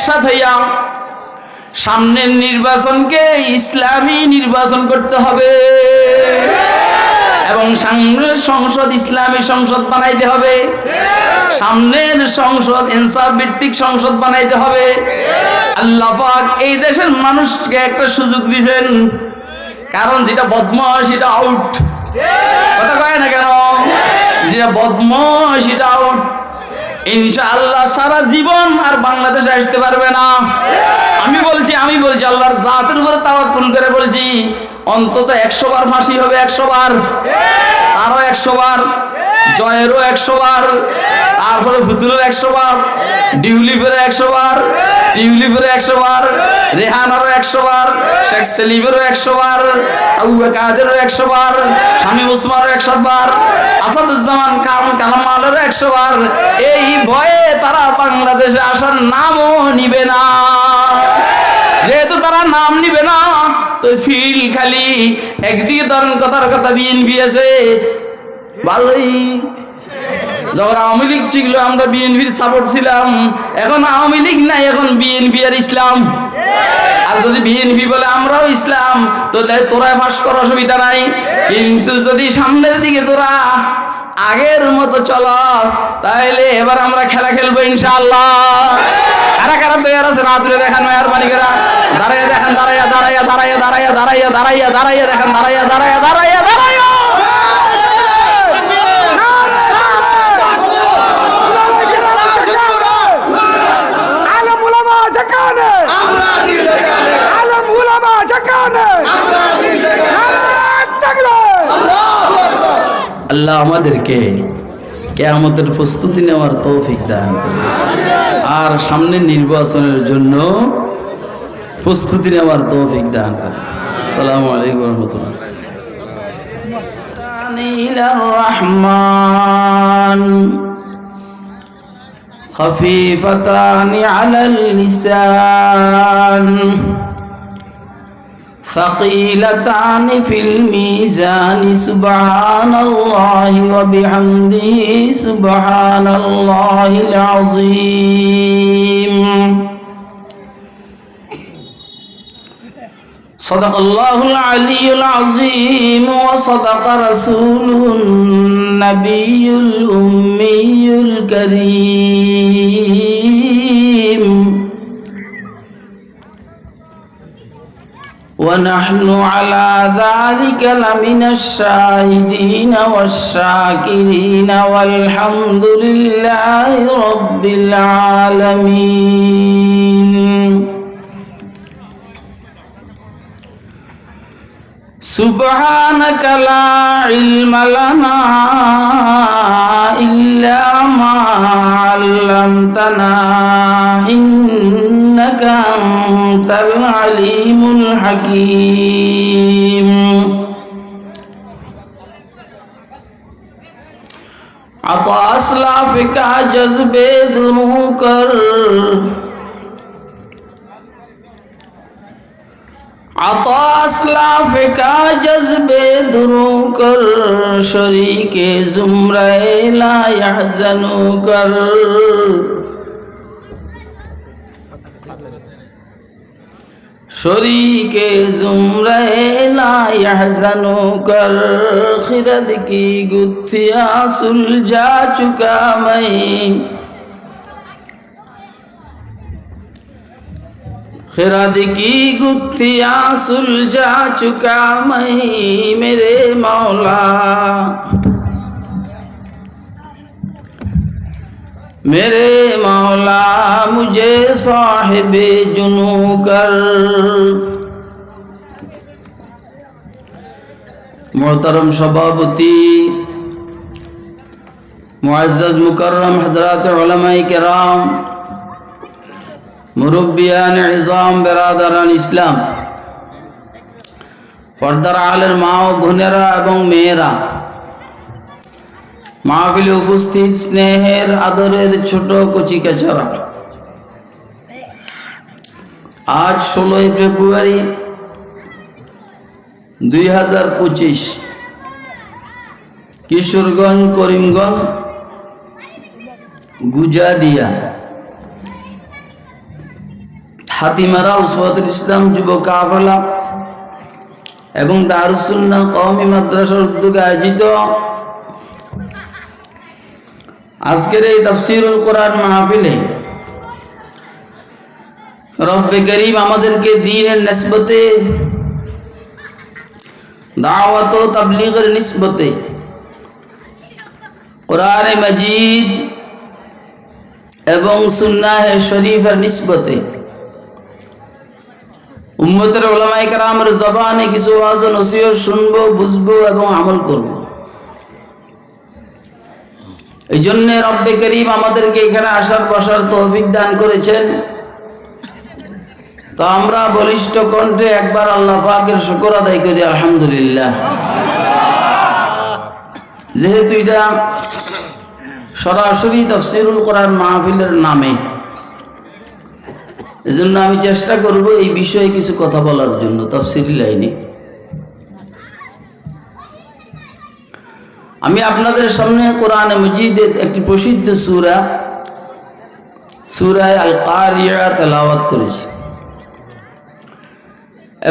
একসাথে হইয়া সামনের নির্বাচনকে ইসলামী নির্বাচন করতে হবে এবং সামনের সংসদ ইসলামী সংসদ বানাইতে হবে, সামনের সংসদ ইনসাফ ভিত্তিক সংসদ বানাইতে হবে। আল্লাহ পাক এই দেশের মানুষকে একটা সুযোগ দিয়েছেন, কারণ যেটা বদমাশ সেটা আউট, কথা কয় না কেন? যেটা বদমাশ সেটা আউট। ইনশাআল্লাহ সারা জীবন আর বাংলাদেশে আসতে পারবে না। আমি বলছি আল্লাহর জাতের উপরে তাওয়াক্কুল করে বলছি, অন্তত 100 বার ফাঁসি হবে, 100 বার, আরো 100 বার, জয়েরও 100 বার, তারপরে ফুতুলের 100 বার, ডিউলিফের 100 বার, টিউলিফের 100 বার, রেহানারও 100 বার, শেখ সেলিমেরও 100 বার, আবু কাদেরও 100 বার, শামীম ওসমানেরও 100 বার, আসাদুজ্জামান খান কালামালেরও 100 বার। এই ভয়ে তারা বাংলাদেশে আসার নামও নিবে না। যেহেতু তারা নাম নিবে না, তো ফিল খালি একদিকে ধরেন কথার কথা বিএনপি আছে ভালোই, যখন আওয়ামী লীগ ছিল আমরা বিএনপির সাপোর্ট ছিলাম, এখন আওয়ামী লীগ নাই, এখন বিএনপি আর ইসলাম। আর যদি বিএনপি বলে আমরাও ইসলাম, তাহলে তোরা ফাঁস করার অসুবিধা নাই, কিন্তু যদি সামনের দিকে তোরা আগের মতো চলাস, তাহলে এবার আমরা খেলা খেলবো ইনশাআল্লাহ। কারা কারা তৈরি আছে না তুলে দেখান মেহরবানি করে, দাঁড়াইয়া দেখেন, দাঁড়াইয়া দাঁড়াইয়া দাঁড়াইয়া দাঁড়াইয়া দাঁড়াইয়া দাঁড়াইয়া দাঁড়াইয়া দেখেন, দাঁড়াইয়া দাঁড়াইয়া দাঁড়াইয়া দাঁড়াইয়া আল্লাহ আমাদেরকে কিয়ামতের প্রস্তুতি নেওয়ার তৌফিক দান করুন, আর সামনের নির্বাচনের জন্য প্রস্তুতি নেওয়ার তৌফিক দান করুন। আসসালামু আলাইকুম ওয়া রাহমাতুল্লাহ। রহমান খফীফাতান আলাল লিসান ثقيلتان في الميزان سبحان الله وبحمده سبحان الله العظيم صدق الله العلي العظيم وصدق رسوله النبي الأمي الكريم ونحن على ذلك لمن الشاهدين والشاكرين والحمد لله رب العالمين سبحانك لا علم لنا إلا ما علمتنا إنك أنت العليم الحكيم عطا اسلاف کا جذبے دنو کر عطا اسلاف کا جذبے دنو کر شریک زمرہ لا يحزنو کر शरीक ज़ुमरे ला यहज़नु कर खिरद की गुत्थियाँ सुलझा चुका मैं खिरद की गुत्थियाँ सुलझा चुका मैं मेरे मौला मेरे मौला मुझे साहिबे जुनू कर। मोहतरम सभापति मुअज़्ज़ज़ मुकर्रम हज़रात उलमाए किराम मुरब्बियान इज़ाम बिरादरान इस्लाम पर्दार आलेर मा ও বোনেরা এবং মেয়েরা মাহফিলে উপস্থিত স্নেহের আদরের ছোট কচিকাচারা, আজ 16 ফেব্রুয়ারি 2025 কিশোরগঞ্জ করিমগঞ্জ গুজাদিয়া হাতিমারা উসওয়াতুল ইসলাম যুব কাফেলা এবং দারুস সুন্নাহ কওমি মাদ্রাসার উদ্যোগে আয়োজিত আজকের এই তাফসীরুল কোরআন মাহফিলে রব্বে করিম আমাদেরকে দ্বীনের নিসবতে, দাওয়াত ও তাবলীগের নিসবতে, কোরআনে মাজিদ এবং সুন্নাহ শরীফের নিসবতে উম্মতের উলামায়ে কেরামের জবানে কিছু ওয়াজ ও নসিহত শুনবো, বুঝবো এবং আমল করব। এই জন্য রব্বে করিম আমাদেরকে এখানে আসার বসার তৌফিক দান করেছেন। তো আমরা বলিষ্ঠ কণ্ঠে একবার আল্লাহ পাকের শুকর আদায় করি আলহামদুলিল্লাহ। যেহেতু এটা সরাসরি তাফসীরুল কোরআন মাহফিলের নামে, এজন্য আমি চেষ্টা করব এই বিষয়ে কিছু কথা বলার জন্য তাফসীরি লাইনে। আমি আপনাদের সামনে কোরআনে মাজিদের একটি প্রসিদ্ধ সূরা, সূরা আল কারিয়া তেলাওয়াত করেছি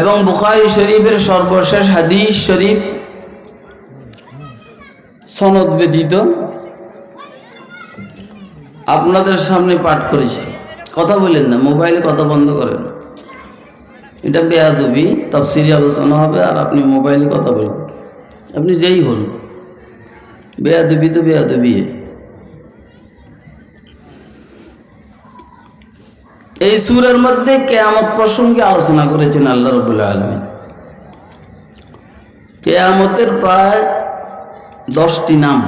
এবং বুখারী শরীফের সর্বশেষ হাদিস শরীফ সনদ ব্যতীত আপনাদের সামনে পাঠ করেছি। কথা বলেন না, মোবাইলে কথা বন্ধ করেন, এটা বেয়াদবি। তাফসীরি আলোচনা হবে আর আপনি মোবাইলে কথা বলবেন, আপনি যেই হন, বেয়াদবি তো বেয়াদবি। এই সূরার মধ্যে কিয়ামত প্রসঙ্গে আলোচনা করেছেন আল্লাহ রাব্বুল আলামিন। কিয়ামতের প্রায় 10টি নাম।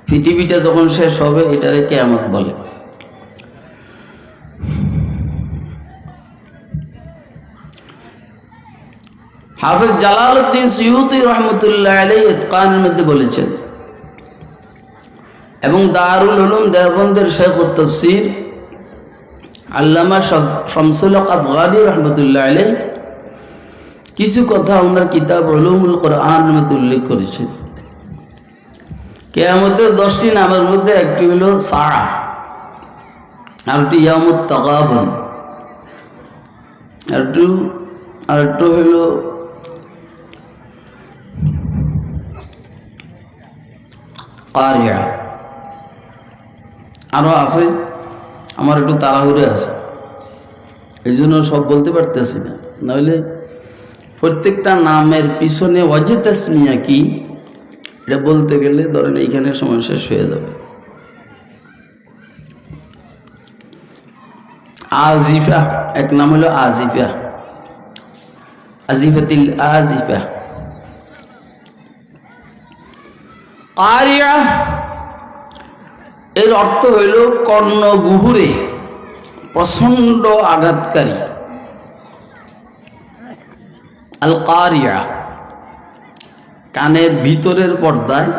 পৃথিবীটা যখন শেষ হবে এটারে কিয়ামত বলে। হাফেজ জালালউদ্দিন সুয়ুতি রহমতুল্লাহ আলাইহি ইতকানের মধ্যে বলেছেন এবং দারুল উলুম দেওবন্দের শাইখ তাফসীর আল্লামা শামসুল হক আফগানি রহমতুল্লাহ আলাইহি কিছু কথা ওনার কিতাব উলুমুল কোরআনের মধ্যে উল্লেখ করেছেন। কিয়ামতের 10টি নামের মধ্যে একটি হলো সাআ, আরেকটি ইয়ামুত তাগাবুন, আরেকটি হলো কারিয়া। আরো আছে, আমার একটু তাড়াহুড়ো আছে, এই জন্য সব বলতে পারতেছি না। নইলে প্রত্যেকটা নামের পিছনে ওয়াজে তাসমিয়া কি এটা বলতে গেলে ধরেন এইখানে সময় শেষ হয়ে যাবে। আজিফা এক নাম হলো আজিফা, আজিফাতিল আজিফা। কারিয়া এর অর্থ হইল কর্ণগুহুরে প্রচণ্ড আঘাতকারী। আল কারিয়া কানের ভিতরের পর্দায়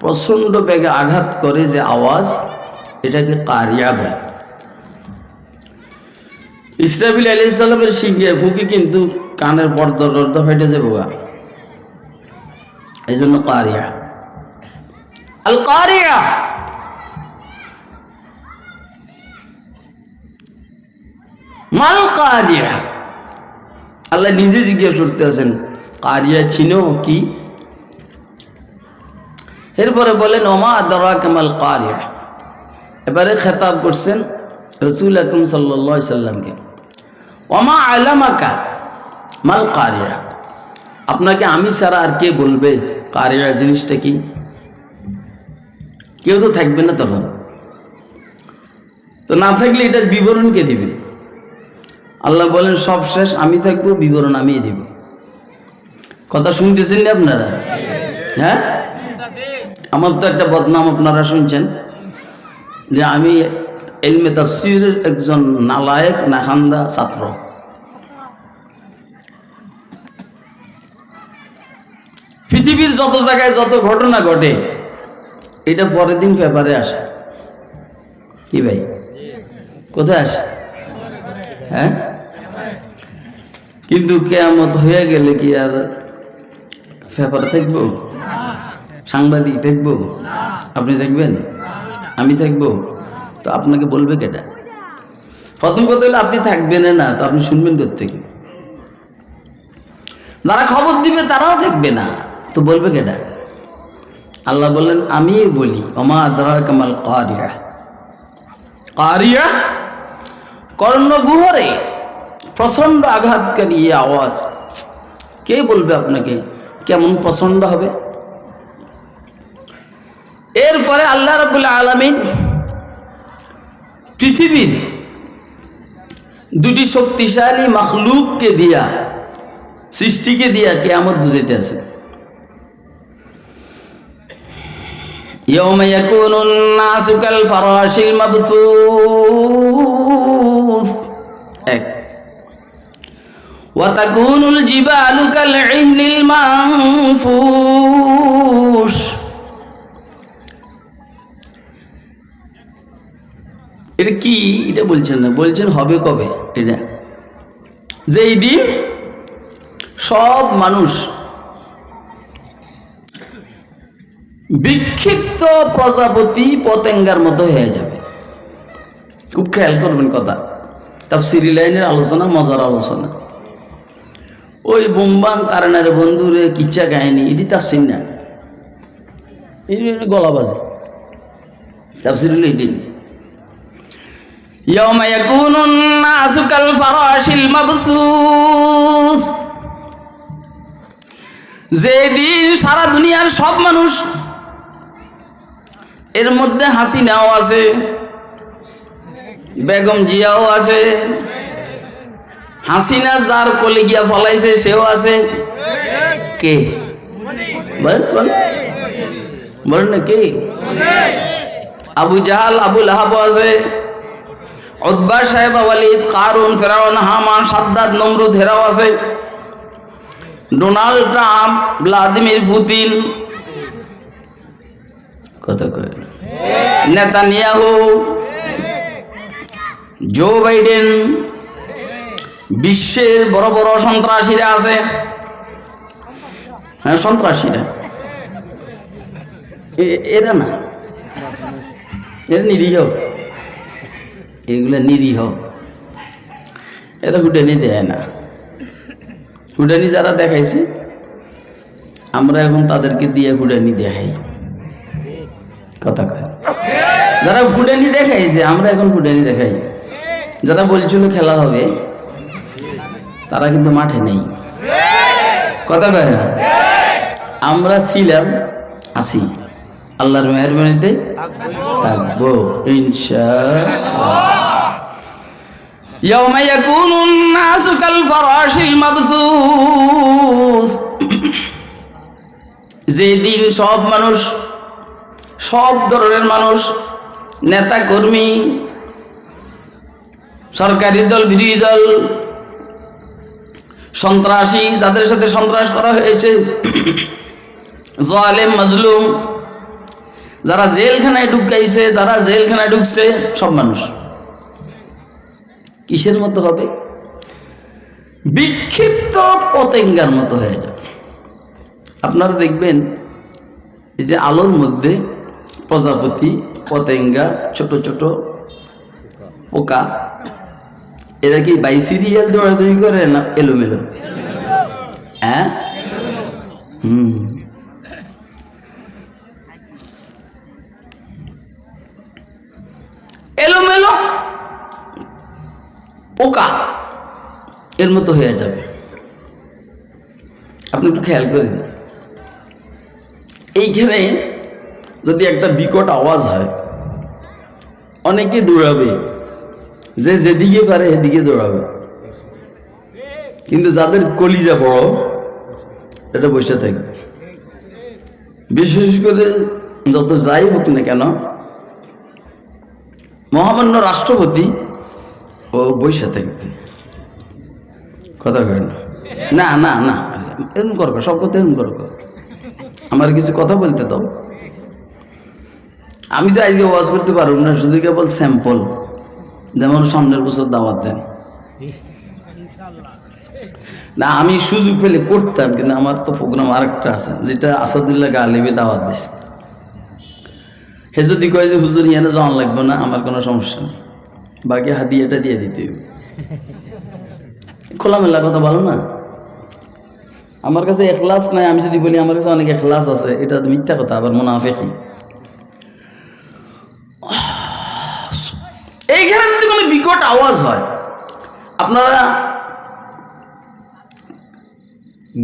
প্রচণ্ড বেগে আঘাত করে যে আওয়াজ, এটাকে কারিয়া বলে। ইসরাফিল আলাইহিস সালামের শিঙ্গে ফুঁকি কিন্তু কানের পর্দা ফেটে যাবে, এই জন্য কারিয়া। আল কারিয়া মাল কারিয়া, আল্লাহ নিজে জিজ্ঞেস করতে আছেন কারিয়া চিনো কি? এরপরে বলেন ওমা আদরাকা মাল কারিয়া। এবারে খেতাব করছেন রাসূল আকরাম সাল্লাল্লাহু আলাইহি সাল্লামকে, ওমা আলামাকা মাল কারিয়া, আপনাকে আমি ছাড়া আর কে বলবে কারিয়া জিনিসটা কি? কেউ তো থাকবে না তখন, তো না থাকলে এটার বিবরণ কে দিবে? আল্লাহ বলেন সব শেষ, আমি থাকবো, বিবরণ আমিই দিব। কথা শুনতেছেন না আপনারা? হ্যাঁ, আমার তো একটা বদনাম আপনারা শুনছেন যে আমি ইলমে তাফসীরের একজন নালায়েক নাখান্দা ছাত্র। পৃথিবীর যত জায়গায় যত ঘটনা ঘটে এটা পরের দিন পেপারে আসে। কি ভাই, কোথায় আসে? হ্যাঁ, কিন্তু কিয়ামত হয়ে গেলে কি আর পেপারে থাকবো? সাংবাদিক থাকবো? আপনি থাকবেন? আমি থাকবো? তো আপনাকে বলবে কেটা? প্রথম কথা হলো আপনি থাকবেন না, তো আপনি শুনবেন কোত্থেকে? যারা খবর দিবে তারাও থাকবে না, তো বলবে কেডা? আল্লাহ বললেন আমি বলি, ওমা আদরাকা মাল কারিয়া। কারিয়া কর্ণগুহরে প্রচন্ড আঘাতকারী আওয়াজ। কে বলবে আপনাকে কেমন প্রচন্ড হবে? এরপরে আল্লাহ রাব্বুল আলামিন পৃথিবীর দুটি শক্তিশালী মাখলুককে দিয়া, সৃষ্টিকে দিয়া কিয়ামত বুঝাইতে আছে। ইয়াউমা ইয়াকুনুন নাসু কাল ফারাশিল মাবথুস, এক। ওয়া তাকুনুল জিবালু কাল ইহনিল মানফুস। এটা কি? এটা বলছেন না, বলছেন হবে কবে? এটা যেই দিন সব মানুষ বিক্ষিপ্ত প্রজাপতি পতেঙ্গার মতো হয়ে যাবে। খুব খেয়াল করবেন কথা, তাফসীরি লাইনের আলোচনা, মজার আলোচনা। ওই বোমবাং কারণের বন্ধুরে কিচ্ছা কাহিনী, এটি তাফসীর না, এই গলাবাজি। তাফসীর হলো এটি, ইয়াউমা ইয়াকুনুন নাসু কাল ফারাশিল মাবসুস, যেদিন সারা দুনিয়ার সব মানুষ, এর মধ্যে হাসিনাও আছে, বেগম জিয়াও আছে, হাসিনা যার কোলে গিয়া ফলাইছে সেও আছে। কে বলেন না কে? আবু জাহাল, আবু লাহাব আছে, উতবা, সাহেবা, ওয়ালিদ, কারুন, ফেরাউন, হামান, সাদ্দাদ, নমরুদ, হেরাও আছে, ডোনাল্ড ট্রাম্প, ভ্লাদিমির পুতিন, কত কয়, নেতানিয়াহু, জো বাইডেন, বিশ্বের বড় বড় সন্ত্রাসীরা আছে। হ্যাঁ, সন্ত্রাসীরা এরা না, এরা নিরীহ, এগুলো নিরীহ, এরা হুডানি দেয় না। হুডানি যারা দেখাইছে আমরা এখন তাদেরকে দিয়ে হুডানি দেখাই, কথা কয়। যারা হুডানি দেখাইছে আমরা এখন হুডানি দেখাই। যারা বলছিল খেলা হবে তারা কিন্তু মাঠে নেই, কথা কয় না। আমরা ছিলাম, আছি, আল্লাহর মেহেরবানিতে থাকবো ইনশাআল্লাহ। ইয়াউমা ইয়াকুনুন নাসু কাল ফারাশিল মাবসুস, যেদিন সব মানুষ, সব ধরনের মানুষ, নেতা কর্মী, সরকারি দল, বিরোধী দল, সন্ত্রাসী, যাদের সাথে সন্ত্রাস করা হয়েছে, জালেম মাজলুম, যারা জেলখানায় ঢুকাইছে, যারা জেলখানায় ঢুকছে, সব মানুষ কিসের মতো হবে? বিক্ষিপ্ত পতেঙ্গার মতো হয়ে যাবে। আপনারা দেখবেন এই যে আলোর মধ্যে প্রজাপতি, পতেঙ্গা, ছোট ছোট পোকা, এরা কি বাই সিরিয়াল দৌড়াদৌড়ি করে না এলোমেলো? হ্যাঁ, এলোমেলো পোকা এর মতো হয়ে যাবে। আপনি একটু খেয়াল করেন, এইখানে যদি একটা বিকট আওয়াজ হয় অনেকে দৌড়াবে, যে যেদিকে পারে এদিকে দৌড়াবে, কিন্তু যাদের কলিজা বড় এটা বসে থাকবে। বিশেষ করে যত যাই হোক না কেন, মহামান্য রাষ্ট্রপতি ও বসে থাকবে, কথা কয় না, না না না এরকম করবো, সব কথা এরকম করবো, আমার কিছু কথা বলতে দাও। আমি তো আজকে ওয়াজ করতে পারব না, শুধু কেবল স্যাম্পল, যেমন সামনের বছর দাওয়াত দেন না, আমি সুযোগ পেলে করতাম, কিন্তু আমার তো প্রোগ্রাম আরেকটা আছে, যেটা আসাদুল্লাহ গালিবে দাওয়াত দিছে। হে যদি কয় যে হুজুর ইয়ানে যাওয়ান লাগবে না, আমার কোনো সমস্যা নেই, বাকি হাদিয়াটা দিয়ে দিতে হবে। খোলামেলা কথা বলো না। আমার কাছে এখলাস নাই, আমি যদি বলি আমার কাছে অনেক এখলাস আছে, এটা মিথ্যা কথা, আবার মুনাফিকি। এইখানে যদি কোনো বিকট আওয়াজ হয়, আপনারা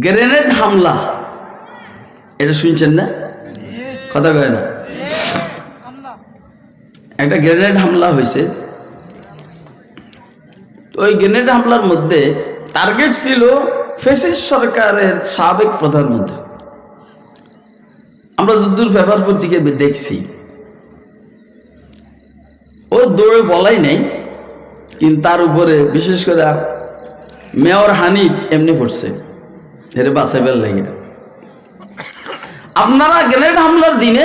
গ্রেনেড হামলা এটা শুনছেন না? কথা কয় না? একটা গ্রেনেড হামলা হয়েছে। ওই গ্রেনেড হামলার মধ্যে টার্গেট ছিল ফ্যাসিস্ট সরকারের সাবেক প্রধানমন্ত্রী। আমরা যদ্দূর পেপার পত্রিকায় দেখছি, ও দৌড়ে বলাই নাই, কিন্তু তার উপরে বিশেষ করে মেয়র হানিফ এমনি পড়ছে, এর বাঁচাইবার লাগে। আপনারা গ্রেনেড হামলার দিনে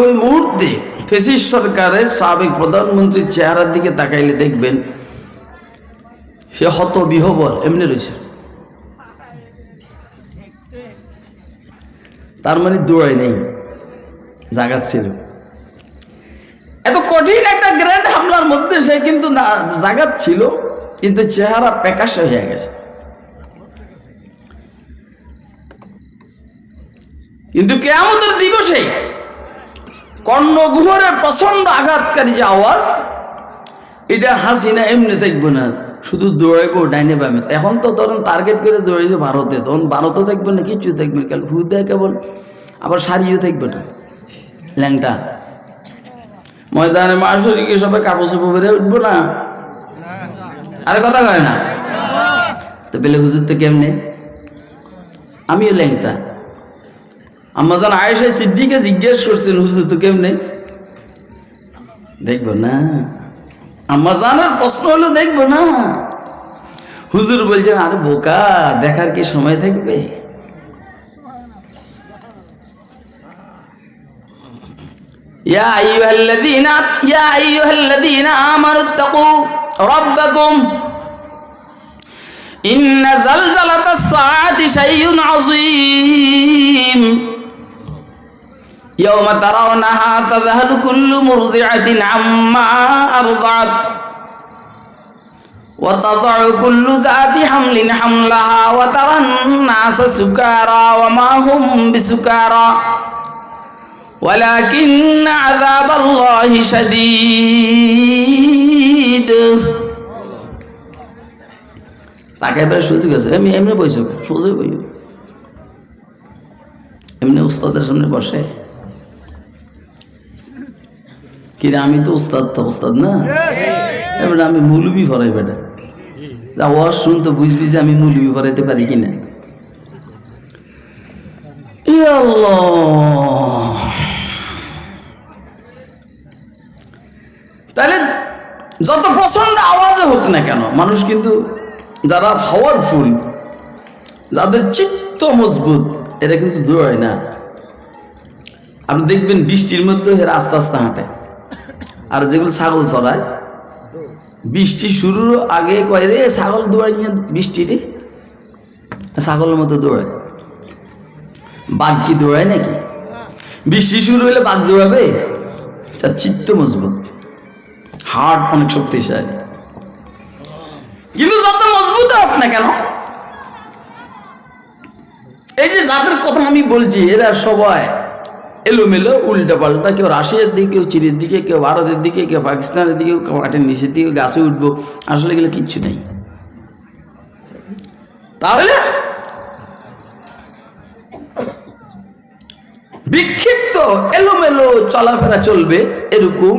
ওই মুহূর্তে ফ্যাসিস্ট সরকারের সাবেক প্রধানমন্ত্রীর চেহারার দিকে তাকাইলে দেখবেন সে হত বিহবল এমনি রয়েছে। তার মানে দৌড়াই নেই, জাগাত ছিল। এত কঠিন একটা গ্রেনেড হামলার মধ্যে সে কিন্তু জাগাত ছিল, কিন্তু চেহারা প্যাকাশে হয়ে গেছে। কিন্তু কিয়ামতের দিবসে কর্ণগহ্বরের প্রচন্ড আঘাতকারী যে আওয়াজ, এটা হাসিনা এমনি থাকবো না, শুধু দৌড়াইবো ডাইনে বামে। এখন তো ধরুন টার্গেট করে দৌড়াইছে ভারতে, তখন ভারতও থাকবে না, কিছু থাকবে না, হু দেয় কেবল, আবার শাড়িও থাকবে না, ল্যাংটা। ময়দানে মাসুরিকে সবাই কাপড় চোপড় বেড়ে উঠবো না, আরে কথা কয় না তো। বেলে হুজুর তো কেমনে? আমিও ল্যাংটা। আম্মাজান আয়েশা সিদ্দিকে জিজ্ঞেস করছেন, হুজুর তো কেমনে? দেখবো না। আম্মাজানের প্রশ্ন হলো দেখবো না। হুজুর বলছেন, আরে বোকা, দেখার কি সময় থাকবে? ইয়া আইয়ুহাল্লাযীনা আমানু তাকু রাব্বাকুম ইন্না যালজালাতাস সাআতি শাইউন আযীম ইয়াওমা তারাওনাহা তাযহালু কুল্লু মুরদি'াতিন আম্মা আরদা'at ওয়া তায'উ কুল্লু যাতি হামলিন হামলাহা ওয়া তারান নাসা সুকারা ওয়া মা হুম বিসুকারা ওয়ালাকিন্না আযাবাল্লাহি শাদীদ। তাকে এবার সুযোগ আছে, আমি এমনি বসে সুযোগ বই, এমনি উস্তাদের সামনে বসে কি রে, আমি তো উস্তাদ, তো উস্তাদ না, এবার আমি মৌলবি ভরাই বেটা, ওয়াজ শুন তো বুঝবি যে আমি মৌলবি ভরাইতে পারি কিনা। ইয়া আল্লাহ। তাহলে যত প্রচন্ড আওয়াজে হোক না কেন, মানুষ কিন্তু যারা পাওয়ারফুল, যাদের চিত্ত মজবুত, এরা কিন্তু দৌড়ায় না। আপনি দেখবেন বৃষ্টির মধ্যে এরা আস্তে আস্তে হাঁটে। আর যেগুলো ছাগল চড়ায়, বৃষ্টি শুরুর আগে কয় রে ছাগল দৌড়াই, বৃষ্টি রে ছাগলের মতো দৌড়ায়। বাঘ কি দৌড়ায় নাকি? বৃষ্টি শুরু হলে বাঘ দৌড়াবে? তার চিত্ত মজবুত, হার্ট অনেক শক্তিশালী। কিন্তু যত মজবুত হোক না কেন, এই যে যাদের কথা আমি বলছি, এরা সবাই এলোমেলো, উল্টা পাল্টা। কেউ রাশিয়ার দিকে, কেউ চীনের দিকে, কেউ ভারতের দিকে, কেউ পাকিস্তানের দিকে, কেউ মাটির নিচের দিকে, গাছে উঠবো। আসলে গেলে কিচ্ছু নেই। তাহলে বিক্ষিপ্ত এলোমেলো চলাফেরা চলবে, এরকম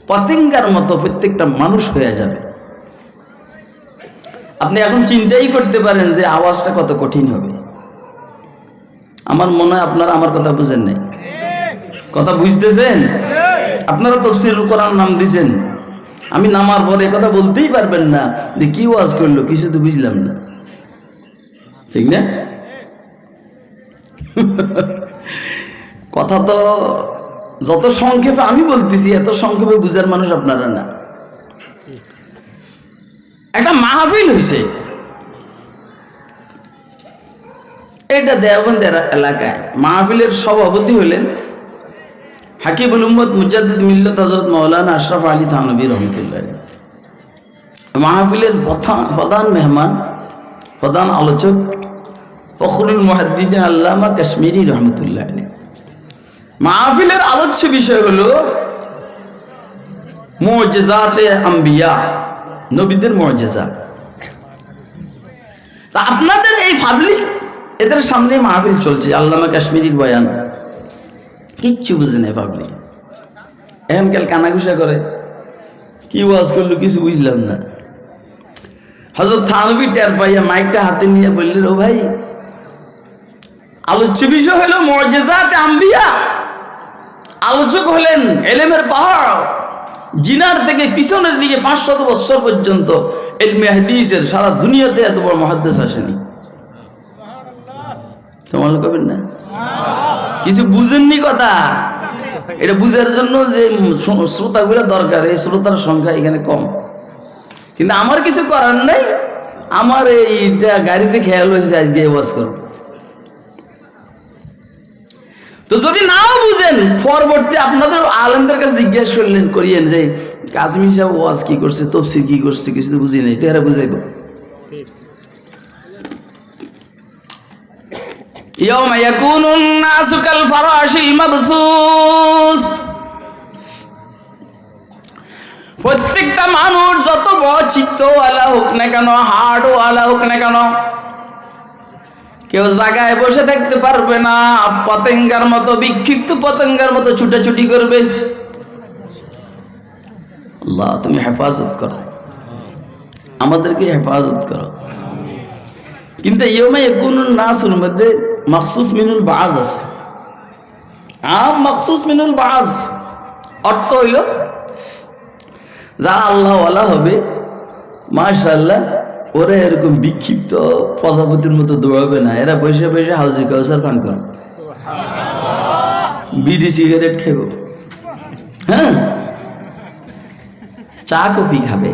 পতেঙ্গার মতো প্রত্যেকটা মানুষ হয়ে যাবে। আপনি এখন চিন্তাই করতে পারেন যে আওয়াজটা কত কঠিন হবে। আমার মনে হয় আপনারা আমার কথা বুঝেন নাই। কথা বুঝতেছেন? আপনারা তাফসীরুল কোরআন নাম দিয়েছেন, আমি নামার পরে কথা বলতেই পারবেন না যে কি ওয়াজ করলো, কিছু তো বুঝলাম না, ঠিক না? কথা তো যত সংক্ষেপে আমি বলতেছি, এত সংক্ষেপে বুঝার মানুষ আপনারা না। একটা মাহফিল হয়েছে, এটা দেওবন্দের এলাকায়। মাহফিলের সভাপতি হলেন হাকিবুল উম্মত মুজাদ্দিদ মিল্লাত হযরত মাওলানা আশরাফ আলী থানভী রহমাতুল্লাহ মাহফিলের প্রধান মেহমান, প্রধান আলোচক ফখরুল মুহাদ্দিদিন আল্লামা কাশ্মীরি রহমাতুল্লাহ আলাইহি। মাহফিলের আলোচ্য বিষয় হলো মুজিজাতে আম্বিয়া, নবীদের মুজিজা। তা আপনাদের এই পাবলিক এদের সামনে মাহফিল চলছে, আল্লামা কাশ্মীরির বয়ান, কিচ্ছু বুঝে নেই পাবলিক। এখনকাল কানাঘুষা করে, কি ওয়াজ করলো কিছু বুঝলাম না। হযরত থানভী টের পাইয়া মাইকটা হাতে নিয়ে বললেন, ও ভাই, আলোচ্য বিষয় হলো মুজিজাতে আম্বিয়া। আলোচক হলেন ইলমের পাহাড়, জিনার থেকে পিছনের দিকে 500 বছর পর্যন্ত ইলমে হাদিসের সারা দুনিয়াতে এত বড় মুহাদ্দিস আসেনি। তোমার কবেন না, কিছু বুঝেননি কথা। এটা বুঝার জন্য যে শ্রোতাগুলো দরকার, এই শ্রোতার সংখ্যা এখানে কম। কিন্তু আমার কিছু করার নাই, আমার এইটা গাড়িতে খেয়াল হয়েছে আজকে ওয়াজ করব। তো যদি নাও বুঝেন, পরবর্তী আপনাদের আলেমদের কাছে জিজ্ঞেস করিয়েন যে কাজী সাহেব ওয়াজ কি করছে, তাফসীর কি করছে, কিছু তো বুঝি নাই, তো এরা বুঝাইব। ইয়াউমা ইয়াকুনুন নাসু কাল ফারাশিল মাবসুস। প্রত্যেকটা মানুষ যত বড় চিত্তওয়ালা হোক না কেন, হাড়ওয়ালা হোক না কেন, কেউ জায়গায় বসে থাকতে পারবে না, পতঙ্গের মতো, বিক্ষিপ্ত পতঙ্গের মতো ছুটাছুটি করবে। আল্লাহ তুমি হেফাজত করো, আমাদেরকে হেফাজত করো। কিন্তু ইয়াউমা ইয়াকুনুন নাসুর মধ্যে মাখসুস মিনুল বাজ আছে, আম মাখসুস মিনুল বাজ। অর্থ হইল যারা আল্লাহওয়ালা হবে, মাশাআল্লাহ, ওরা এরকম বিক্ষিপ্ত প্রজাপতির মতো দৌড়াবে না। এরা বসে বসে হাউজি কাউসার পান করবে, বিড়ি সিগারেট খেব, হ্যাঁ, চা কফি খাবে।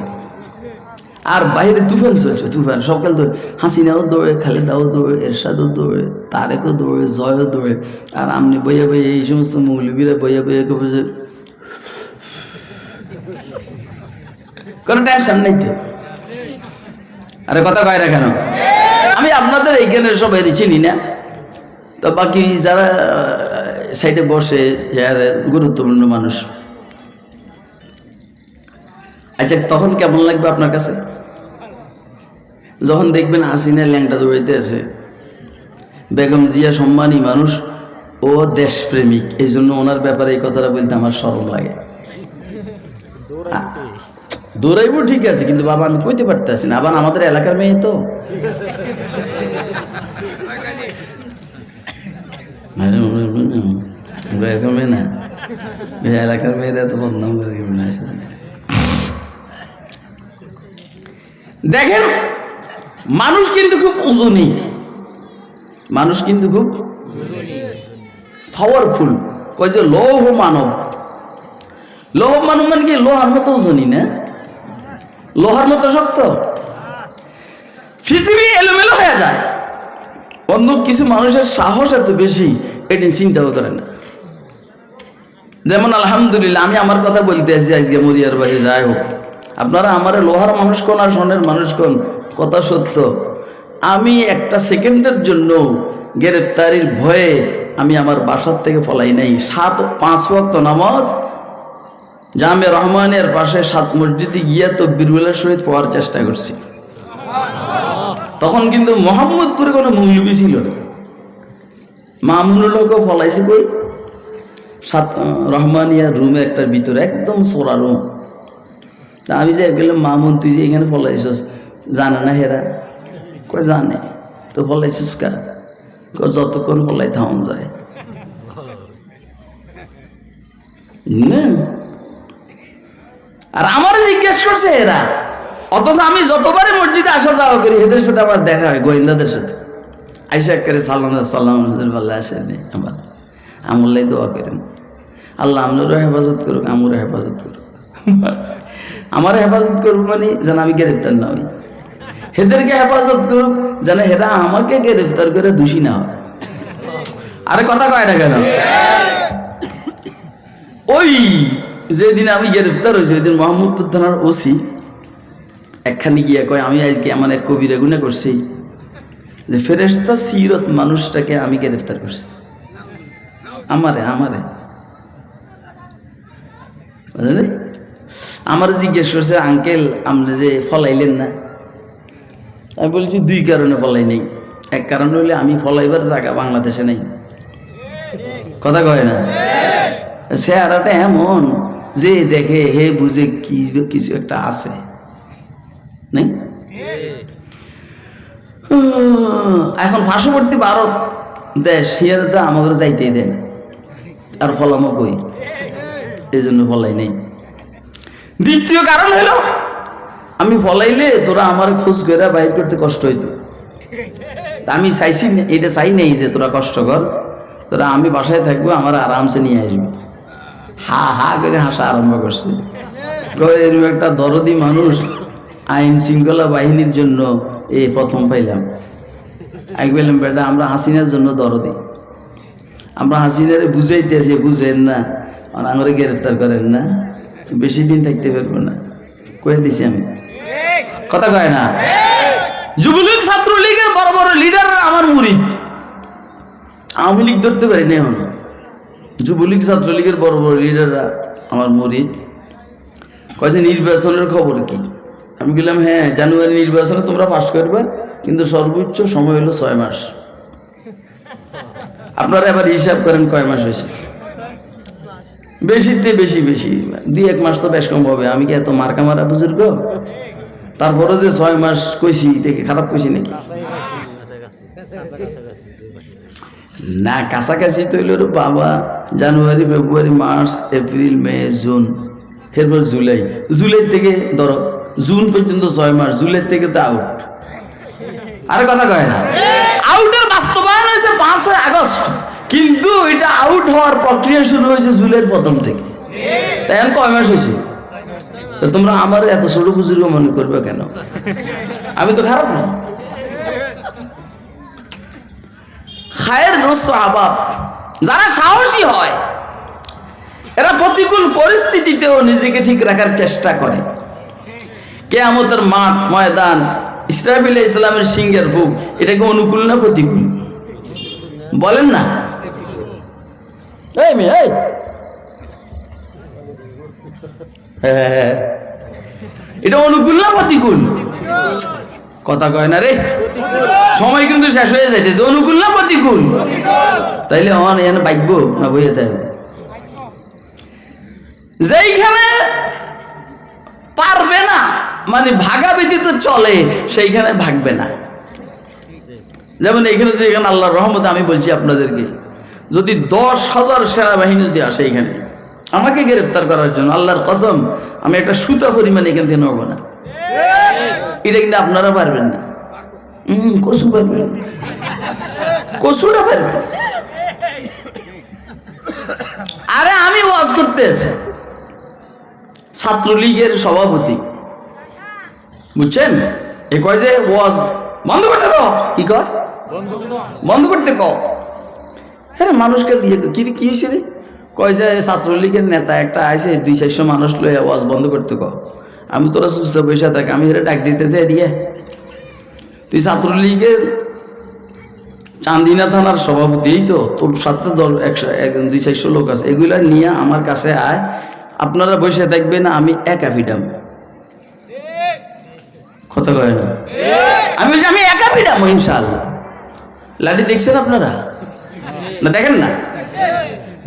আর বাইরে তুফান চলছে, তুফান। সকাল তো হাসিনাও দৌড়ে, খালেদাও দৌড়ে, এরশাদও দৌড়ে, তারেকও দৌড়ে, জয়ও দৌড়ে। আর আমনি বইয়া বইয়া এই সমস্ত মৌলবীরা বইয়া বইয়া কবে যে কোনো টেনশন নেই তো। আরে কথা কয় না কেন? আমি আপনাদের এইখানে সবাই চিনি না, তো বাকি যারা সাইডে বসে গুরুত্বপূর্ণ মানুষ। আচ্ছা, তখন কেমন লাগবে আপনার কাছে যখন দেখবেন হাসিনা ল্যাংটা দৌড়াইতে আছে? বেগম জিয়া সম্মানী মানুষ, ও দেশপ্রেমিক, এই জন্য ওনার ব্যাপারে এই কথাটা বলতে আমার শরম লাগে। দৌড়াইব ঠিক আছে, কিন্তু বাবা আমি কইতে পারতেছি না, আবার আমাদের এলাকার মেয়ে তো। না, এলাকার মেয়েরা তো বদনাম করে। দেখেন, মানুষ কিন্তু খুব ওজনী, মানুষ কিন্তু খুব পাওয়ারফুল। কয় যে লৌহ মানব, লৌহ মানব মানে কি? লোহার মতো ওজনী না, লোহার মতো শক্ত। পৃথিবী এলোমেলো হয়ে যায়, অন্য কিছু মানুষের সাহস এত বেশি, এটি চিন্তাও করে না। যেমন আলহামদুলিল্লাহ, আমি আমার কথা বলতে আছি আজকে মরিয়ার বাড়ি, যাই হোক, আপনারা আমার লোহার মানুষ কোন আর স্বর্ণের মানুষ কোন, কথা সত্য। আমি একটা সেকেন্ডের জন্য গ্রেফতারির ভয়ে আমি আমার বাসার থেকে ফলাই নাই। 5 ওয়াক্ত নামাজ জামে রহমানের পাশে 7 মসজিদে গিয়া তকবীরের সহিত পড়ার চেষ্টা করছি। তখন কিন্তু মোহাম্মদপুরে কোনো মৌলবী ছিল না, মামুনুল হকও ফলাইছে কই, 7 রহমানিয়া রুমে একটার ভিতরে, একদম সোরা রুম। তা আমি যে বললাম, মামুন তুই যে এখানে ফলাইছস, জানে না হেরা? কয় জানে। তো ফলাইছস কার? যতক্ষণ ফলাই থাউন যায় না। আর আমার জিজ্ঞেস করছে এরা, অথচ আমি যতবারে মসজিদে আসা যাওয়া করি এদের সাথে আমার দেখা হয়, গোয়েন্দাদের সাথে। আইসা করে সালাম ভালো আসেনি, আমার আমল্লাই দোয়া করেন, আল্লাহ আমরাও হেফাজত করুক, আমরও হেফাজত করুক। আমার হেফাজত করবো মানে যেন আমি গ্রেফতার না হই, হেদেরকে হেফাজত করুক যেন হেরা আমাকে গ্রেফতার করে দোষী না হয়। আরে কথা কয় না কেন? ওই যেদিন আমি গ্রেফতার হয়েছি ওই দিন মোহাম্মদপুর থানার ওসি একখানি গিয়া কয় আমি আজকে এমন এক কবিরা গুনাহ করছি যে ফেরেশতা সিরত মানুষটাকে আমি গ্রেফতার করছি। আমারে বুঝলেন? আমার জিজ্ঞেস করছে আঙ্কেল আপনি যে ফলাইলেন না? আমি বলছি দুই কারণে ফলাই নেই। এক কারণ হইলে আমি ফলাইবার জায়গা বাংলাদেশে নেই। কথা কয় না? চেহারাটা এমন যে দেখে হে বুঝে কিছু একটা আছে নেই। এখন পার্শ্ববর্তী ভারত দেশ হিয়ার তো আমাদের যাইতেই দেয় না, আর ফলামো কই, এই জন্য ফলাই নেই। দ্বিতীয় কারণ হলো আমি ফলাইলে তোরা আমার খোঁজ করে বাইর করতে কষ্ট হইতো। আমি চাইছি এটা চাই নেই যে তোরা কষ্ট কর, তোরা আমি বাসায় থাকবো আমার আরামসে নিয়ে আসবি। হা হা করে হাসা আরম্ভ করছে। এরকম একটা দরদি মানুষ আইন শৃঙ্খলা বাহিনীর জন্য এই প্রথম পাইলাম। আমি বললাম বেটা আমরা হাসিনার জন্য দরদি, আমরা হাসিনারে বুঝাইতেছি বুঝেন না, আমরা গ্রেফতার করেন না, বেশি দিন থাকতে পারবো না কয়ে দিছি আমি। কথা কয় না? যুবলীগ ছাত্রলীগের বড় বড় লিডাররা আমার মুরিদ। আওয়ামী লীগ ধরতে পারি না এখন, যুবলীগ ছাত্রলীগের বড় বড় লিডাররা আমার মুরিদ। কয়েছে নির্বাচনের খবর কি? আমি বললাম হ্যাঁ জানুয়ারি নির্বাচনে তোমরা পাশ করবে, কিন্তু সর্বোচ্চ সময় হলো 6 মাস। আপনারা এবার হিসাব করেন কয় মাস হয়েছে? বেশিতে বেশি 2-1 মাস তো বেশ কম হবে। আমি কি এত মার্কা মারা বুজুর্গ? তারপরে যে 6 মাস কইছি দেখে খারাপ কইছি নাকি? না, কাছাকাছি তৈল বাবা। জানুয়ারি ফেব্রুয়ারি মার্চ এপ্রিল মে জুন, এরপর জুলাই থেকে ধরো জুন পর্যন্ত 6 মাস, জুলাই থেকে তো আউট। আরে কথা কয় না? আউটের বাস্তবায়ন হয়েছে 5 আগস্ট, কিন্তু এটা আউট হওয়ার প্রক্রিয়া শুরু হয়েছে জুলাইয়ের প্রথম থেকে। তাই এখন কয় মাস হয়েছে? তোমরা আমার এত ছোট বুজুর্গ মনে করবে কেন? আমি তো খারাপ না। খায়ের দোস্ত আহবাব, যারা সাহসী হয় এরা প্রতিকূল পরিস্থিতিতেও নিজেকে ঠিক রাখার চেষ্টা করে। কিয়ামতের মাঠ ময়দান, ইসরাফিল ইসলামের সিংহের ফুক, এটাকে অনুকূল না প্রতিকূল? বলেন না? এটা অনুকূল না প্রতিকূল? কথা কয় না রে। সময় কিন্তু শেষ হয়ে যাইতেছে। অনুকূল না প্রতিকূল? তাইলে আমার এখানে বাইকবো না বইয়ে থাকবো? যেইখানে পারবে না মানে ভাগা ব্যতীত চলে, সেইখানে ভাগবে না। যেমন এইখানে যে এখানে আল্লাহর রহমতে আমি বলছি আপনাদেরকে, যদি 10,000 সেনাবাহিনী যদি আসে এখানে আমাকে গ্রেফতার করার জন্য, আল্লাহর কসম আমি একটা সুতা পরিমাণ এখান থেকে নেবো না। এটা কিন্তু আপনারা পারবেন না। কচু পারবেন, কচুরা পারবেন। আরে আমি ওয়াজ করতে আছি, ছাত্রলীগের সভাপতি বুঝছেন, এ কয় যে ওয়াজ বন্ধ করতে কও। কি কয়? বন্ধ করতে কও। হ্যাঁ মানুষকে কি হয়েছে রে? কয় যে ছাত্রলীগের নেতা একটা আইসে 200-400 মানুষ লয়ে ওয়াজ বন্ধ করতে কও। আমি তোরা সুস্থ পয়সা থাকি, আমি হেরে ডাক দিতেছে এদিকে, তুই ছাত্রলীগের চান্দিনা থানার সভাপতি, এই তো তোর সাথে 200-400 লোক আছে, এগুলা নিয়ে আমার কাছে আয়, আপনারা বসে থাকবেন, আমি একা ফিডাম। কথা কয় না? আমি বলছি আমি একা ফিডাম ইনশাআল্লাহ। লাঠি দেখছেন আপনারা? না দেখেন না?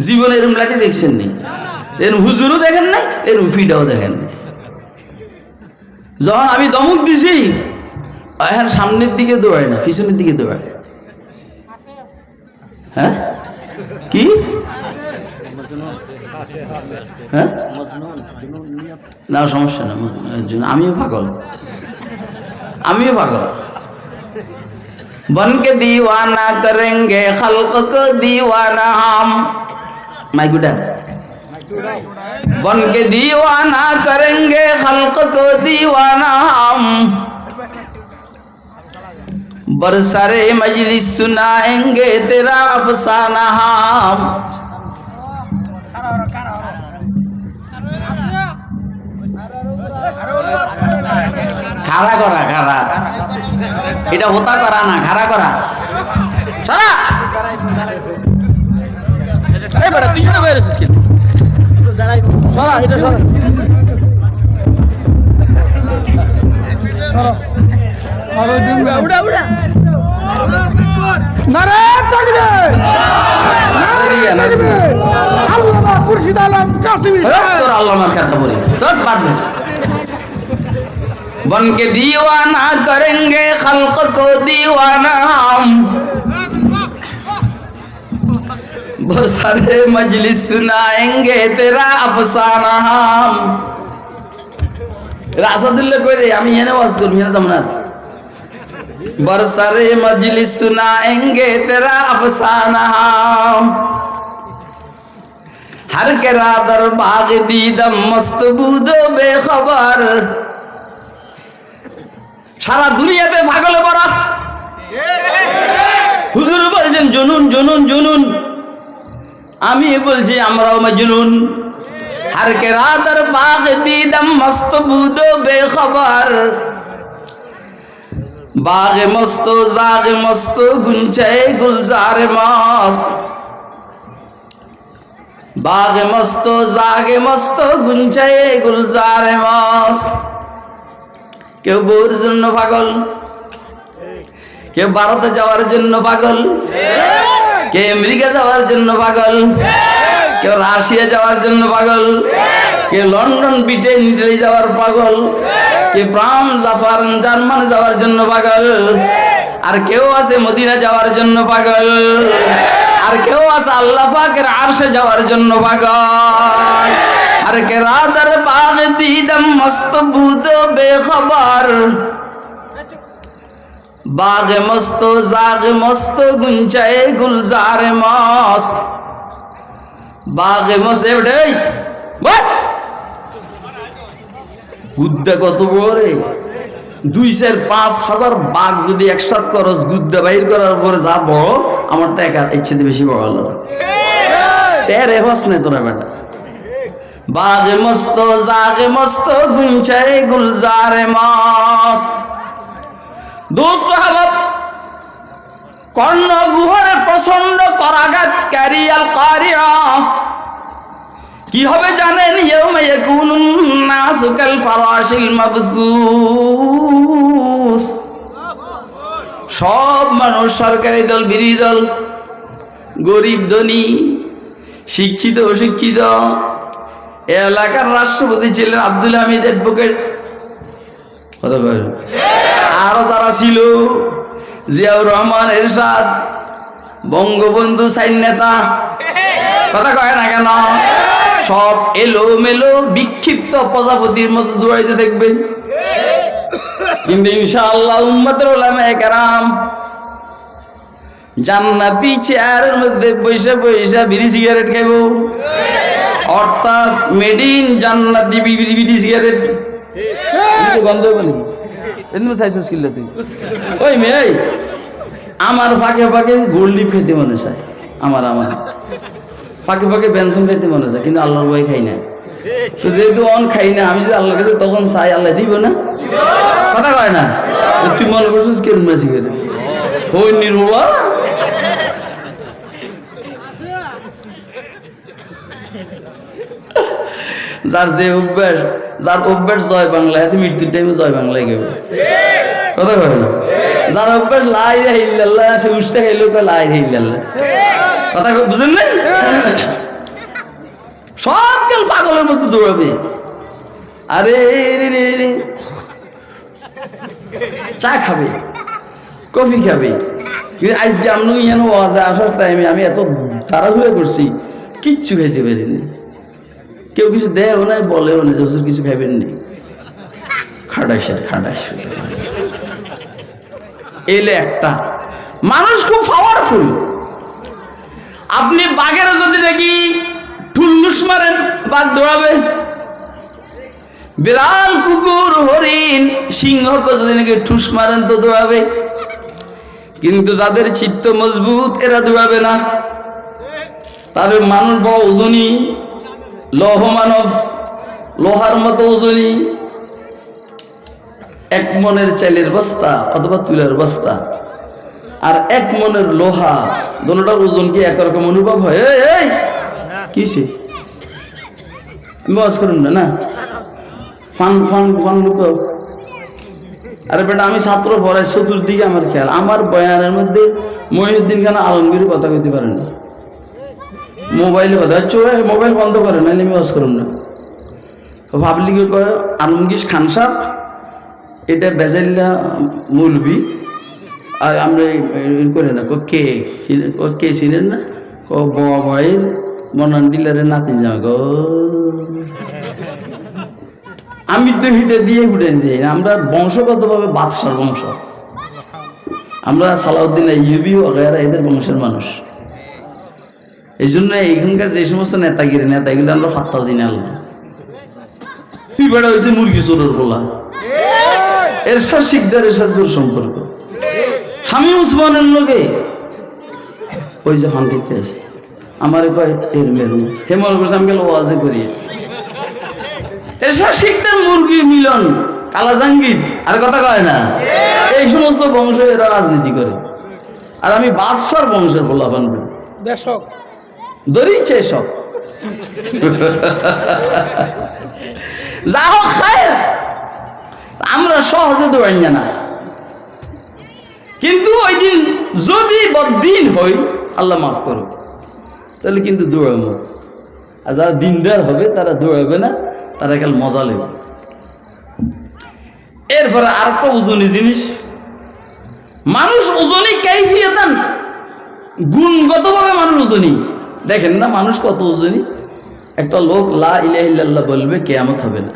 জীবনে এরকম লাঠি দেখছেন নি? এরকম হুজুরও দেখেন নাই, এরকম ফিডাও দেখেন নাই। যখন আমি দমক দিছি এখন সামনের দিকে দৌড়ায় না, পিছনের দিকে দৌড়ায়। হ্যাঁ কি? হ্যাঁ না সমস্যা না, আমিও পাগল। बन के दीवाना करेंगे खल्क को दीवाना हम। माइकुडा बन के दीवाना करेंगे खल्क को दीवाना हम, बरसारे मजलिस सुनाएंगे तेरा अफसाना हम। খাড়া করা, খাড়া, এটা হোতা করা না, খাড়া করা। সারা এই বেটা তুই কেন বেরিয়েছিস কি? সারা এটা সারা উড়া উড়া নারে তাকবীর, নারে আল্লামা খুরশিদ আলম কাসিমি তোর আল্লামার কথা বলিস তোর বাদ দে। बन के दीवाना करेंगे खल्क को दीवाना हम, बरसारे मजलिस सुनाएंगे तेरा अफसाना हम। रासादुल्लाह कोई रे আমি এনে ওয়াজ করব এনে যাব না। बरसारे मजलिस सुनाएंगे तेरा अफसाना हम, हर के रादर बाग दीदम मस्त बुदो बेखबर। সারা দুনিয়াতে পাগলে ভরা। হুজুর বলছেন জুনুন জুনুন জুনুন, আমি বলছি আমরাও মাজনুন। हर के रादर बाग दीदम मस्त बुदो बेखबर, बाग मस्तो जाग मस्तो गुंचे गुलजार मस्त, बाग मस्तो जागे मस्तो गुंचे गुलजार मस्त। কেউ বউর জন্য পাগল, কেউ ভারতে যাওয়ার জন্য পাগল, কেউ আমেরিকা যাওয়ার জন্য পাগল, কেউ রাশিয়া যাওয়ার জন্য পাগল, কেউ লন্ডন ব্রিটেন ইটালি যাওয়ার পাগল, কেউ ফ্রান্স জাপান জার্মান যাওয়ার জন্য পাগল, আর কেউ আছে মদিনা যাওয়ার জন্য পাগল, আর কেউ আছে আল্লাহ পাকের আরশে যাওয়ার জন্য পাগল। हर के रादर बाग दीदम मस्त बूदो बेखबर, बाग मस्तो जाग मस्तो गुंचाए गुलजार मस्त, बाग मस्त एवढे গুদ্দা কত বড় রে, 2-5,000 বাঘ যদি একসাথে করস গুদ্দা বাইর করার পরে যা বড়, আমার টাকা ইচ্ছে বেশি বড় হলো। তেরে হস নাই তোরা বেটা। बाग मस्तो जाग मस्तो गुंचे गुलजार मस्त। दोस्त हबब কর্ণ গুহরে প্রচন্ড করাঘাত ক্যারিয়াল কারিয়া, কি হবে জানেন? ইয়াউমা ইয়াকুনুন নাসু কাল ফারাশিল মাবসুস। সব মানুষ, সরকারি দল বিরোধী দল, গরিব ধনী, শিক্ষিত অশিক্ষিত। এলাকার রাষ্ট্রপতি ছিলেন আব্দুল হামিদ অ্যাডভোকেট, আরো যারা ছিল জিয়াউর রহমান এরশাদ, বঙ্গবন্ধু সাইন নেতা, কথা কয় না কেন? সব এলো মেলো বিক্ষিপ্ত প্রজাপতির মতো দৌড়াইতে থাকবে, কিন্তু ইনশাআল্লাহ উম্মতের উলামায়ে কেরাম জান্নাতি চেয়ারের মধ্যে বৈশা বৈশা বিড়ি সিগারেট খাইব, অর্থাৎ মেড ইন জান্নাতি বিড়ি সিগারেট। গন্ধ বলি এমনি চাইছিস কিল্লা তুই? ওই মেয়ে আমার ফাঁকে ফাঁকে গোল্ড খেতে মনে চায়, আমার ফাঁকে ফাঁকে বেনসন খাইতে মনে চায়, কিন্তু আল্লাহর বই খাই না। তো যেহেতু অন খাই না, আমি যদি আল্লাহর কাছে তখন চাই, আল্লাহ দিব না? কথা কয় না? তুই মনে করছিস কেরম সিগারেট হই নির্মলা। যার যে অভ্যাস, যার অভ্যাস জয় বাংলা, এতে মৃত্যুর টাইমে জয় বাংলায় গেবে, কথা কয় না? যার অভ্যাস লা ইলাহা ইল্লাল্লাহ, সে উষ্টা খাইলেও লা ইলাহা ইল্লাল্লাহ, কথা বুঝেন না? সব কাল পাগলের মধ্যে দৌড়াবে। আরে চা খাবে, কফি খাবে, কিন্তু আজকে আমি যেন ওয়াজে আসার টাইমে আমি এত তাড়াহুড়া করছি, কিচ্ছু খাইতে পারিনি। কেউ কিছু দেয়ও নাই, বলেও না যে হুজুর কিছু খাইবেন নি। খাটাস এলে একটা মানুষ খুব পাওয়ারফুল। আপনি বাঘের যদি দেখি ঠুল্লুস মারেন, বাঘ দৌড়াবে। বিড়াল, কুকুর, হরিণ, সিংহকে যদি নাকি ঠুস মারেন তো দৌড়াবে। কিন্তু যাদের চিত্ত মজবুত এরা দৌড়াবে না। তাদের মানুষ বড় ওজনী, লৌহ মানব, লোহার মতো ওজনী। 1 মনের চালের বস্তা অথবা তুলার বস্তা আর 1 মনের লোহা, দুটোটার ওজন কি একরকম অনুভব হয়? এই কিসে বস করুন না ফান ফান ফান লুকো। আরে বেটা, আমি ছাত্র পড়াই, চতুর্দিকে আমার খেয়াল। আমার বয়ানের মধ্যে মহিউদ্দিন খান আলমগীর কথা কইতে পারেন না, মোবাইলে কথা হচ্ছে, মোবাইল বন্ধ করে নাহলে আমি বস করুন না। ভাবলি কি কয় আলমগীর খান সাহেব এটা বেজাইল্লা মৌলবি, আর আমরা করে না কে কে চিনেন না? ভাইয়ের মনান ডিলারের নাতিন যাও গো। আমি তো হিটে দিয়ে উঠে দিই না, আমরা বংশগতভাবে বাদশার বংশ, আমরা সালাউদ্দিন আইয়ুবী ওগেরা এদের বংশের মানুষ। এই জন্য এখানকার যে সমস্ত নেতাগিরি নেতাগুলো আমরা ফাত্তাও দিন আল্লাহ। তুই বেড়া হয়েছে মুরগি চোরের ফোলা, এরশাদ শিকদারের সাথে তোর সম্পর্ক। স্বামী উসমানের লোকে ওই যে ফান খেতে আছে আমার কয় এর মেরু হেমল করছে, আমি গেল ওয়াজে করি। এরশাদ শিকদার মুরগি মিলন কালা জাঙ্গির আর কথা কয় না। এই সমস্ত বংশ এরা রাজনীতি করে, আর আমি বাদশার বংশের ফোলাফান দেশক ধরিছে সব। যা হোক খায়, আমরা সহজে দৌড়াই না, কিন্তু ওই দিন যদি বদিন হই আল্লাহ মাফ করো, তাহলে কিন্তু দৌড়াবো। আর যারা দিনদার হবে তারা দৌড়াবে না, তারা কাল মজা নেবে। এরপরে আর একটা ওজনী জিনিস, মানুষ ওজনী কাইফিয়াতান, গুণগতভাবে মানুষ ওজনী। দেখেন না মানুষ কত ওজনী। একটা লোক লা ইলাহা ইল্লাল্লাহ বলবে, কিয়ামত হবে না।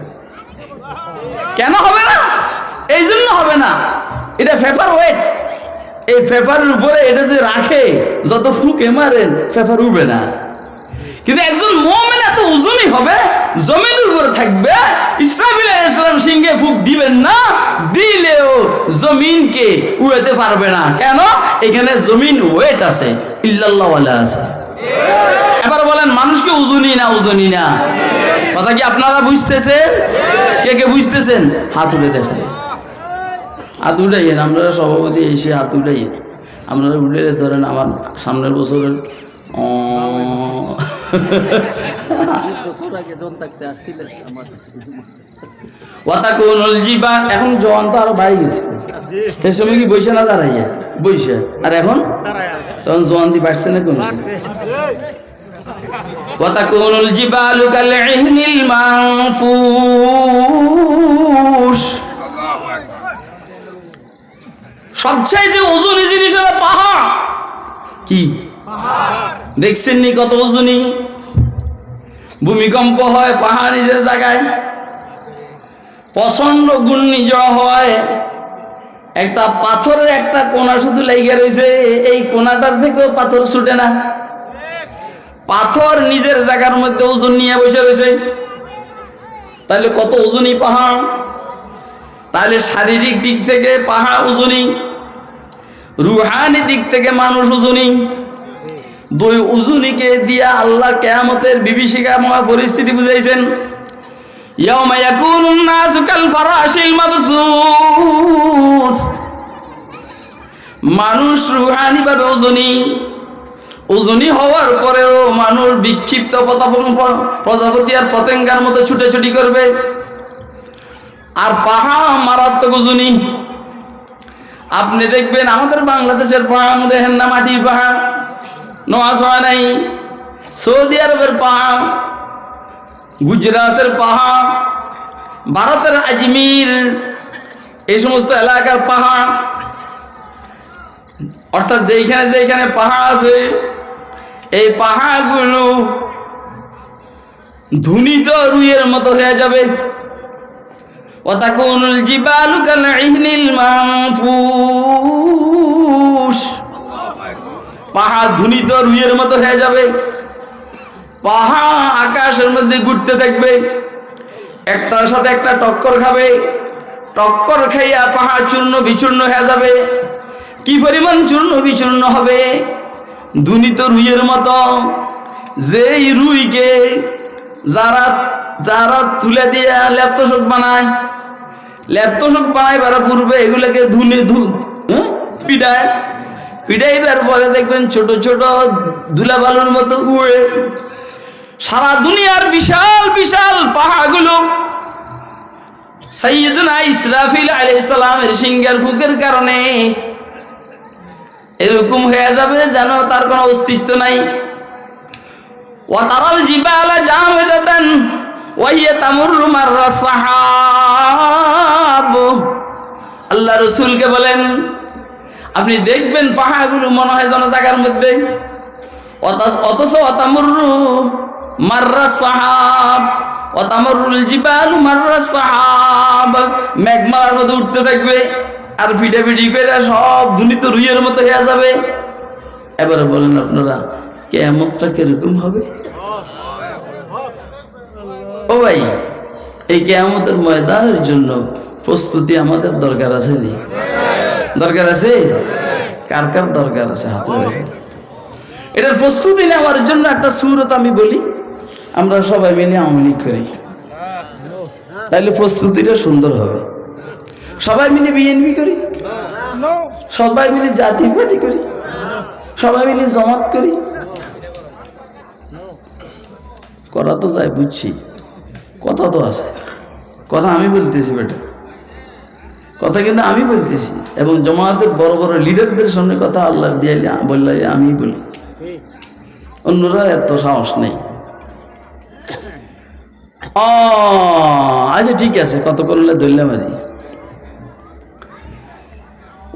কেন হবে না? এই জন্য হবে না, এটা ফেফার ওয়েট। এই ফেফারের উপরে এটা যে রাখে, যত ফুকে মারেন ফেফার উঠবে না। কিন্তু একজন মুমিন এত ওজনই হবে, জমিনের উপরে থাকবে, ইসরাফিল আলাইহিস সালাম সিংহে ফুক দিবেন না, দিলেও জমিনকে উড়াতে পারবে না। কেন? এখানে জমিন ওয়েট আছে, ইল্লাল্লাহ ওয়ালা আছে। এবার বলেন মানুষকে ওজনই না ওজনই না, কথা কি আপনারা বুঝতেছেন? কে কে বুঝতেছেন? হাত উঠে দেখেন, হাত উঠাইয়েন। আমরা সভাপতি এসে হাত উঠাইয়েন, আপনারা উঠে ধরেন আমার সামনের বছরের এখন জওয়ান তো আরো বাড়ি গেছে। সে সময় কি বৈশা না দাঁড়াইয়া বৈশা, আর এখন তখন জওয়ান দি বাড়ছে না কমছে। ওয়াতাকুনুল জিবালু কালইহনিল মানফুস, সবচাইতে ওজনী জিনিস হলো পাহাড়। কি দেখছেন নি কত ওজনী? ভূমিকম্প হয় পাহাড় নিজের জায়গায়, প্রচন্ড ঘূর্ণিঝড় হয়, একটা পাথরের একটা কোনা শুধু লেগে রয়েছে, এই কোনাটার থেকেও পাথর ছুটে না। পাথর নিজের জায়গার মধ্যে ওজন নিয়ে বসে রয়েছে, তাহলে কত ওজনী পাহাড়। তাহলে শারীরিক দিক থেকে পাহাড় ওজনী, রুহানি দিক থেকে মানুষ ওজনী। দুই ওজনীকে দিয়া আল্লাহ কিয়ামতের বিভীষিকাময় পরিস্থিতি বুঝাইছেন। ইয়াউমা ইয়াকুনুন নাসু কাল ফারাশিল মাবসুস, মানুষ রুহানি ভাবে ওজনী। ওজনী হওয়ার পরেও মানুষ বিক্ষিপ্ত প্রজাপতি আর পতঙ্গের মতো ছুটাছুটি করবে। আর পাহাড় মারাত্মক ওজনী। আপনি দেখবেন আমাদের বাংলাদেশের পাহাড় দেখেন না, মাটির পাহাড়, নোয়াছোয়া নাই। সৌদি আরবের পাহাড়, গুজরাতের পাহাড়, ভারতের আজমির, এই সমস্ত এলাকার পাহাড়, অর্থাৎ যেখানে যেখানে পাহাড় আছে এই পাহাড়গুলো ধুনিত রুইয়ের মতো হয়ে যাবে। ওয়াতাকুনুল জিবালু কালইহনিল মানফুস, পাহাড় ধুনিত রুইয়ের মতো হয়ে যাবে। পাহাড় আকাশের মধ্যে ঘুরতে থাকবে, একটার সাথে একটা টক্কর খাবে, টক্কর খাইয়া পাহাড় চূর্ণ বিচূর্ণ হয়ে যাবে। কি পরিমাণ চূর্ণ বিচূর্ণ হবে? ধুনিত রুইয়ের মতো। যেই রুইকে যারা যারা তুলে দিয়ে লেপ্তশোক বানায়, ল্যাপটপ বানাইবার পূর্বে এগুলোকে পিটাইবার পরে দেখবেন ছোট ছোট ধুলাবালুর মতো উড়ে সারা দুনিয়ার বিশাল বিশাল পাহাড়গুলো সাইয়্যিদুনা ইসরাফিল আলাইহিস সালামের সিংহের ফুকের কারণে এরকম হয়ে যাবে যেন তার কোনো অস্তিত্ব নাই। ওয়া তারাল জিবালা জামিদাতান ওয়া হিয়া তামুররু মাররাস সাহাব। আল্লাহ রাসূলকে বলেন আপনি দেখবেন পাহাড়গুলো মনে হয় যেন জায়গার মধ্যে, অথচ তামুররু মাররাস সাহাব ওয়া তামুররুল জিবালু মাররাস সাহাব, মেঘমালার মধ্যে উঠতে থাকবে আর ফিটাফিটি করে সব ধুনিত রুইয়ের মতো হয়ে যাবে। এবারে বলেন আপনারা কিয়ামতটা কিরকম হবে? ও ভাই, এই কিয়ামতের ময়দানের জন্য প্রস্তুতি আমাদের দরকার আছে নি? দরকার আছে? কার কার দরকার আছে হাতে? এটার প্রস্তুতি নেওয়ার জন্য একটা সূরত আমি বলি, আমরা সবাই মিলে আওয়ামী লীগ করি, তাহলে প্রস্তুতিটা সুন্দর হবে। সবাই মিলে বিএনপি করি, সবাই মিলে জাতীয় পার্টি করি, সবাই মিলে জামাত করি, করা তো যায় বুঝছি, কথা তো আছে, কথা আমি বলতেছি বেটা, কথা কিন্তু আমি বলতেছি, এবং জামাতের বড় বড় লিডারদের সামনে কথা আল্লাহ দিয়ে বললে আমি বলি, অন্যরা এত সাহস নেই। আচ্ছা ঠিক আছে, কত করলে ধরলাম আরে।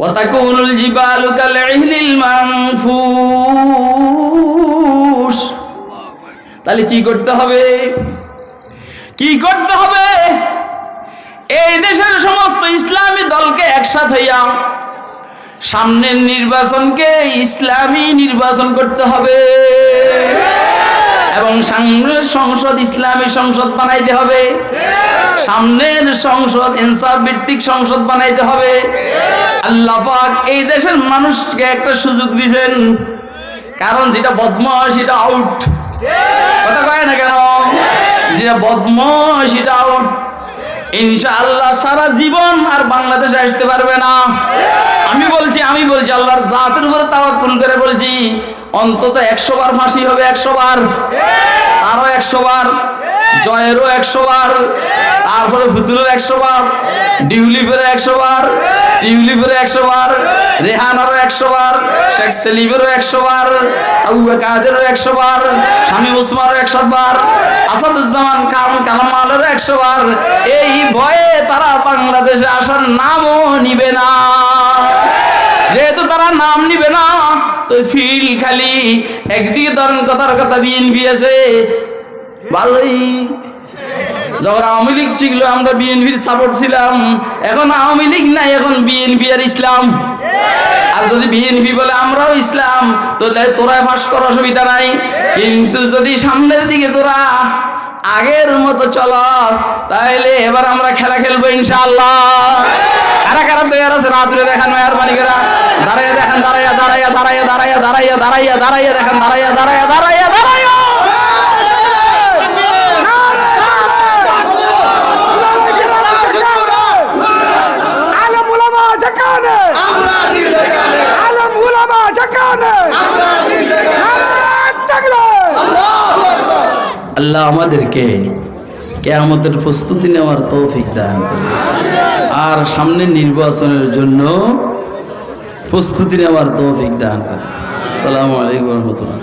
ওয়াতাকুনুল জিবালু কালইহনিল মানফুস। তাহলে কি করতে হবে? কি করতে হবে? এই দেশের সমস্ত ইসলামী দলকে একসাথে হইয়া সামনের নির্বাচনকে ইসলামী নির্বাচন করতে হবে এবং সামনের সংসদ ইসলামী সংসদ বানাইতে হবে। সামনের সংসদ ইনসাফ ভিত্তিক সংসদ বানাইতে হবে। আল্লাহ পাক এই দেশের মানুষকে একটা সুযোগ দিয়েছেন, কারণ যেটা বদমাশ সেটা আউট, কথা কয় না কেন? যেটা বদমাশ সেটা আউট। ইনশাআল্লাহ সারা জীবন আর বাংলাদেশে আসতে পারবে না। আমি বলছি আল্লাহর জাতের উপরে তাওয়াক্কুল করে বলছি, অন্তত 100 বার ফাঁসি হবে, 100 বার, আরো 100 বার, জয়েরও 100 বার, তারপরে ফুতুরও 100 বার, ডিউলিফেরও 100 বার, টিউলিফেরও 100 বার, রেহানারও 100 বার, শেখ সেলিমেরও 100 বার, আবু কাদেরও 100 বার, শামীম ওসমানেরও 100 বার, আসাদুজ্জামান কালামালেরও 100 বার। এই ভয়ে তারা বাংলাদেশে আসার নামও নিবে না। যেহেতু তারা নাম নিবে না, তো ফিল খালি একদিকে ধরেন কথার কথা বিএনপি আছে ভালোই, যখন আওয়ামী লীগ ছিল আমরা বিএনপির সাপোর্ট ছিলাম, এখন আওয়ামী লীগ নাই, এখন বিএনপি আর ইসলাম। আর যদি বিএনপি বলে আমরাও ইসলাম, তাহলে তোরা ফাঁস করার অসুবিধা নাই, কিন্তু যদি সামনের দিকে তোরা আগের মতো চলাস, তাহলে এবার আমরা খেলা খেলবো ইনশাআল্লাহ। কারা কারা তৈরি আছে রাত্রে দেখান মেহরবানি করে, দাঁড়াইয়া দেখেন, দাঁড়াইয়া দাঁড়াইয়া দাঁড়াইয়া দাঁড়াইয়া দাঁড়াইয়া দাঁড়াইয়া দাঁড়াইয়া দেখেন, দাঁড়াইয়া দাঁড়াইয়া দাঁড়াইয়া দাঁড়াইয়া। আল্লাহ আমাদেরকে কিয়ামতের প্রস্তুতি নেওয়ার তৌফিক দান করুন, আর সামনের নির্বাচনের জন্য প্রস্তুতি নেওয়ার তৌফিক দান করুন। আসসালামু আলাইকুম ওয়া রাহমাতুল্লাহ।